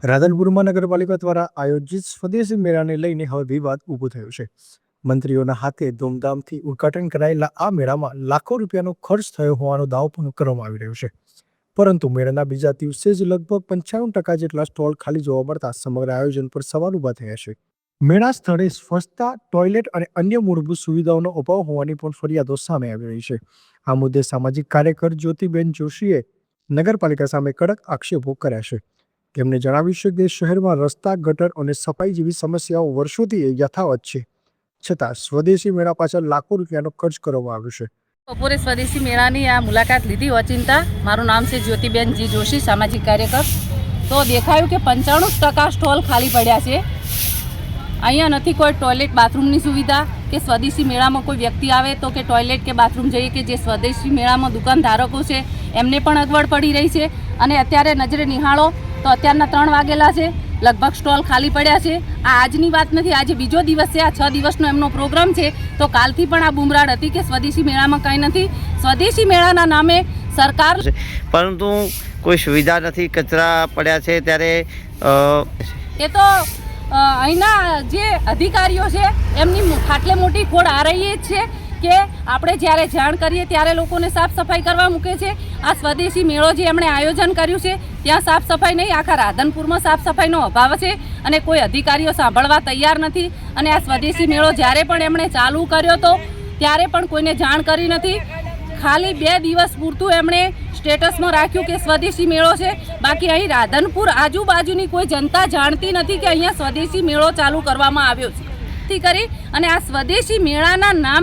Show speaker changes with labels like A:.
A: રાધનપુરમાં નગરપાલિકા દ્વારા આયોજિત સ્વદેશી મેળાને લઈને હવે વિવાદ ઊભો થયો છે। મંત્રીઓના હાથે ધૂમધામથી ઉદ્ઘાટન કરાયેલા આ મેળામાં લાખો રૂપિયાનો ખર્ચ થયો હોવાનો દાવો પણ કરવામાં આવી રહ્યો છે, પરંતુ મેળાના બીજા દિવસે જ લગભગ 95% જેટલા સ્ટોલ ખાલી જોવા મળતા સમગ્ર આયોજન પર સવાલ ઊભા થયા છે। મેળા સ્થળે સ્વચ્છતા, ટોયલેટ અને અન્ય મૂળભૂત સુવિધાઓનો અભાવ હોવાની પણ ફરિયાદો સામે આવી રહી છે। આ મુદ્દે સામાજિક કાર્યકર જ્યોતિબેન જોશીએ નગરપાલિકા સામે કડક આક્ષેપો કર્યા છે। તેમણે જણાવ્યું છે કે શહેરમાં રસ્તા, ગટર અને સફાઈ જેવી સમસ્યાઓ વર્ષોથી યથાવત છે, છતાં સ્વદેશી મેળા પાછળ લાખો રૂપિયાનો ખર્ચ કરવામાં આવ્યો છે।
B: બપોરે સ્વદેશી મેળાની આ મુલાકાત લીધી ઓચિંતા। મારું નામ છે જ્યોતિબેન જી જોશી, સામાજિક કાર્યકર। તો દેખાયું કે 95% સ્ટોલ ખાલી પડ્યા છે। અહીંયા નથી કોઈ ટોયલેટ, બાથરૂમની સુવિધા કે સ્વદેશી મેળામાં કોઈ વ્યક્તિ આવે તો કે ટોયલેટ કે બાથરૂમ જઈએ કે જે સ્વદેશી મેળામાં દુકાનધારકો છે એમને પણ અગવડ પડી રહી છે। અને અત્યારે નજરે નિહાળો તો અત્યારના 3 વાગેલા છે, લગભગ સ્ટોલ ખાલી પડ્યા છે। આ આજની વાત નથી, આજે બીજો દિવસ છે। આ 6 દિવસનો એમનો પ્રોગ્રામ છે, તો કાલથી પણ આ બુમરાડ હતી કે સ્વદેશી મેળામાં કંઈ નથી। સ્વદેશી મેળાના નામે સરકાર,
C: પરંતુ કોઈ સુવિધા નથી, કચરા પડ્યા છે। ત્યારે
B: એ તો અહીંના જે અધિકારીઓ છે એમની ખાટલે મોટી ખોડ આ રહી જ છે કે આપણે જ્યારે જાણ કરીએ ત્યારે લોકોને સાફ સફાઈ કરવા મૂકે છે। આ સ્વદેશી મેળો જે એમણે આયોજન કર્યું છે ત્યાં સાફ સફાઈ નહીં, આખા રાધનપુરમાં સાફ સફાઈનો અભાવ છે અને કોઈ અધિકારીઓ સાંભળવા તૈયાર નથી। અને આ સ્વદેશી મેળો જ્યારે પણ એમણે ચાલુ કર્યો હતો ત્યારે પણ કોઈને જાણ કરી નથી। ખાલી 2 દિવસ પૂરતું એમણે સ્ટેટસમાં રાખ્યું કે સ્વદેશી મેળો છે, બાકી અહીં રાધનપુર આજુબાજુની કોઈ જનતા જાણતી નથી કે અહીંયા સ્વદેશી મેળો ચાલુ કરવામાં આવ્યો છે। કરી અને આ સ્વદેશી મેળાના નામે